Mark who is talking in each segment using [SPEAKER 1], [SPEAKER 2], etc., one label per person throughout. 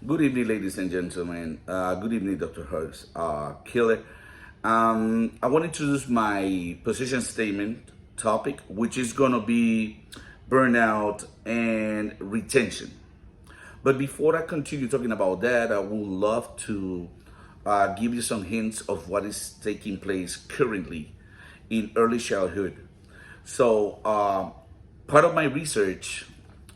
[SPEAKER 1] Good evening, ladies and gentlemen. Good evening, Dr. Hurst. Killer. I want to introduce my position statement topic, which is going to be burnout and retention. But before I continue talking about that, I would love to give you some hints of what is taking place currently in early childhood. So, part of my research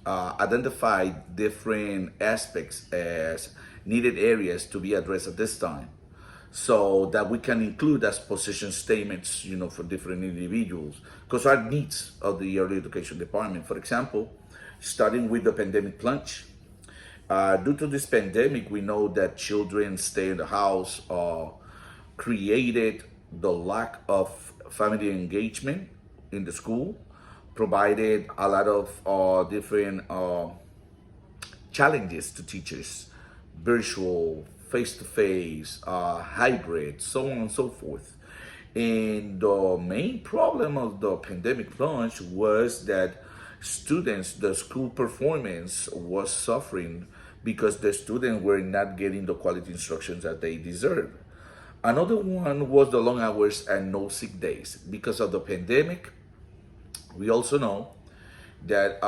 [SPEAKER 1] identified different aspects as needed areas to be addressed at this time so that we can include as position statements, for different individuals, because our needs of the early education department. For example, starting with the pandemic plunge. Due to this pandemic, we know that children stay in the house created the lack of family engagement in the school, provided a lot of different challenges to teachers, virtual, face to face, hybrid, so on and so forth. And the main problem of the pandemic launch was that the school performance was suffering because the students were not getting the quality instructions that they deserve. Another one was the long hours and no sick days. Because of the pandemic, we also know that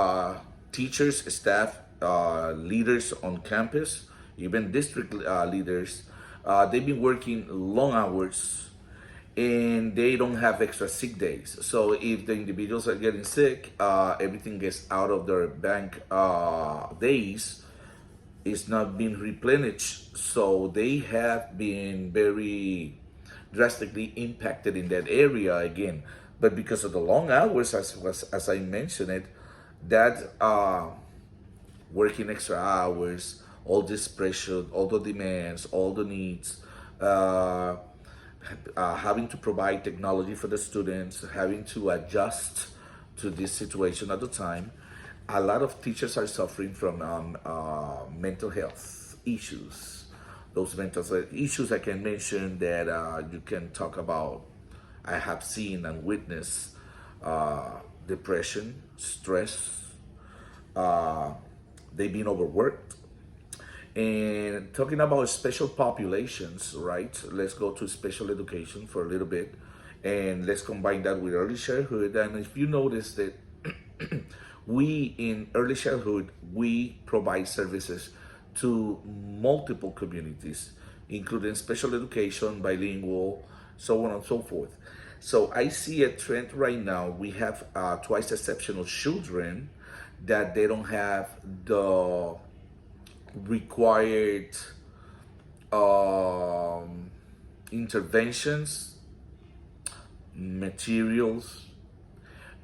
[SPEAKER 1] teachers, staff, leaders on campus, even district leaders, they've been working long hours and they don't have extra sick days. So if the individuals are getting sick, everything gets out of their bank days. It's not being replenished. So they have been very drastically impacted in that area again. But because of the long hours, as I mentioned it, that working extra hours, all this pressure, all the demands, all the needs, uh, having to provide technology for the students, having to adjust to this situation at the time, a lot of teachers are suffering from mental health issues. Those mental health issues I can mention that you can talk about. I have seen and witnessed depression, stress. Uh, they've been overworked. And talking about special populations, right? Let's go to special education for a little bit, and let's combine that with early childhood. And if you notice that we in early childhood we provide services to multiple communities, including special education, bilingual, so on and so forth. So I see a trend right now. We have twice exceptional children that they don't have the required um, interventions, materials,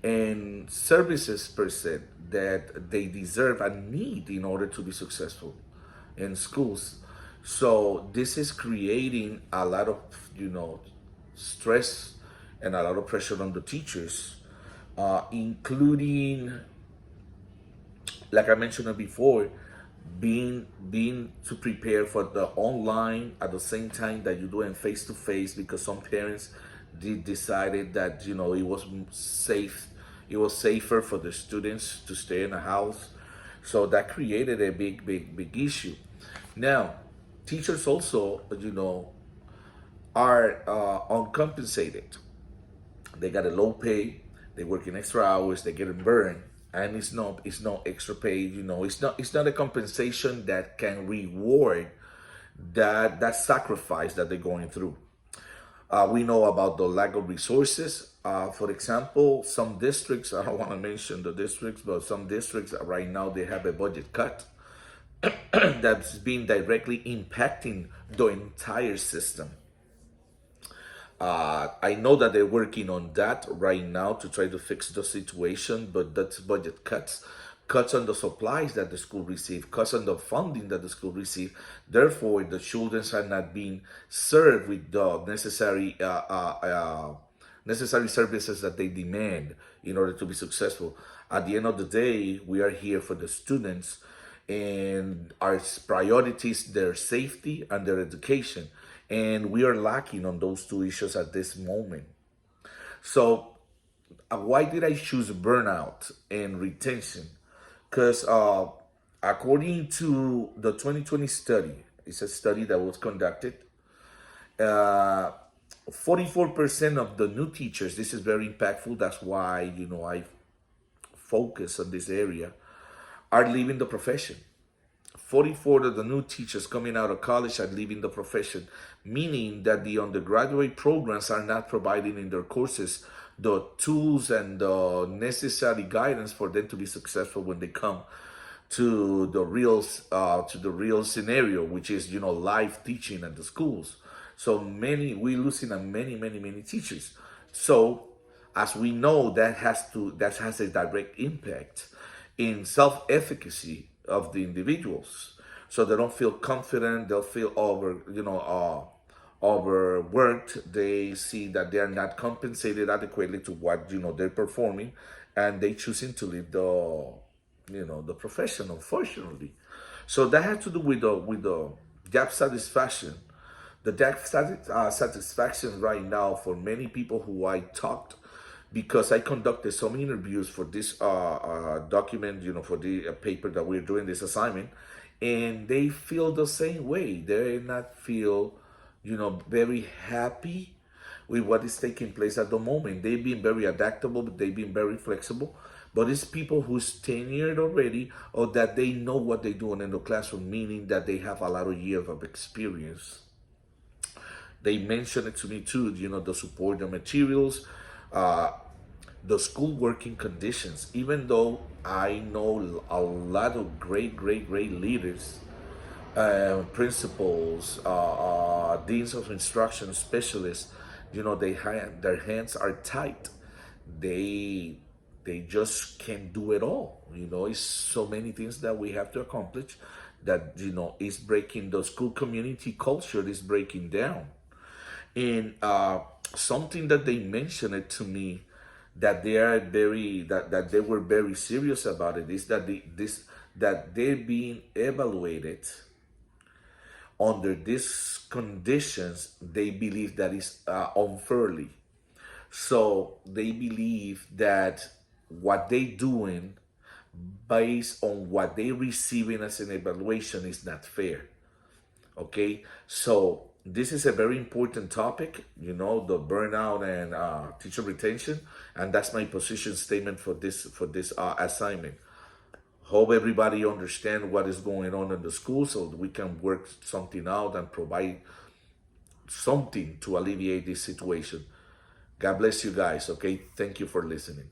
[SPEAKER 1] and services per se that they deserve and need in order to be successful in schools. So this is creating a lot of stress and a lot of pressure on the teachers, including, like I mentioned before, being to prepare for the online at the same time that you're doing face to face, because some parents decided that it was safe, it was safer for the students to stay in the house. So that created a big issue. Now, teachers also are uncompensated. They got a low pay, they working extra hours, they getting burned, and it's not extra pay. It's not a compensation that can reward that sacrifice that they're going through. We know about the lack of resources. For example, some districts, I don't want to mention the districts, but some districts right now they have a budget cut that's been directly impacting the entire system. I know that they're working on that right now to try to fix the situation, but that's budget cuts on the supplies that the school receive, cuts on the funding that the school receive. Therefore, the children are not being served with the necessary services that they demand in order to be successful. At the end of the day, we are here for the students, and our priorities their safety and their education, and we are lacking on those two issues at this moment. So why did I choose burnout and retention? Because According to the 2020 study, it's a study that was conducted. Uh, 44% of the new teachers, this is very impactful. That's why, I focus on this area, are leaving the profession. 44 of the new teachers coming out of college are leaving the profession, meaning that the undergraduate programs are not providing in their courses the tools and the necessary guidance for them to be successful when they come to the real scenario, which is live teaching at the schools. So we losing a many teachers. So as we know, that has a direct impact in self-efficacy of the individuals. So they don't feel confident, they'll feel overworked. They see that they are not compensated adequately to what they're performing, and they choosing to leave the profession, unfortunately. So that has to do with the job satisfaction. The satisfaction right now for many people who I talked, because I conducted some interviews for this document, for the paper that we're doing, this assignment, and they feel the same way. They not feel, very happy with what is taking place at the moment. They've been very adaptable, but they've been very flexible. But it's people who's tenured already, or that they know what they're doing in the classroom, meaning that they have a lot of years of experience. They mentioned it to me too, the support, the materials, uh, the school working conditions. Even though I know a lot of great leaders, principals, deans of instruction specialists, their hands are tight. They they just can't do it all. It's so many things that we have to accomplish that is breaking the school community culture is breaking down. And something that they mentioned it to me, that they are that they were very serious about it, is that that they're being evaluated under these conditions. They believe that is unfairly. So they believe that what they doing based on what they receiving as an evaluation is not fair. Okay, so this is a very important topic, the burnout and teacher retention, and that's my position statement for this assignment. Hope everybody understand what is going on in the school, so we can work something out and provide something to alleviate this situation. God bless you guys. Okay, thank you for listening.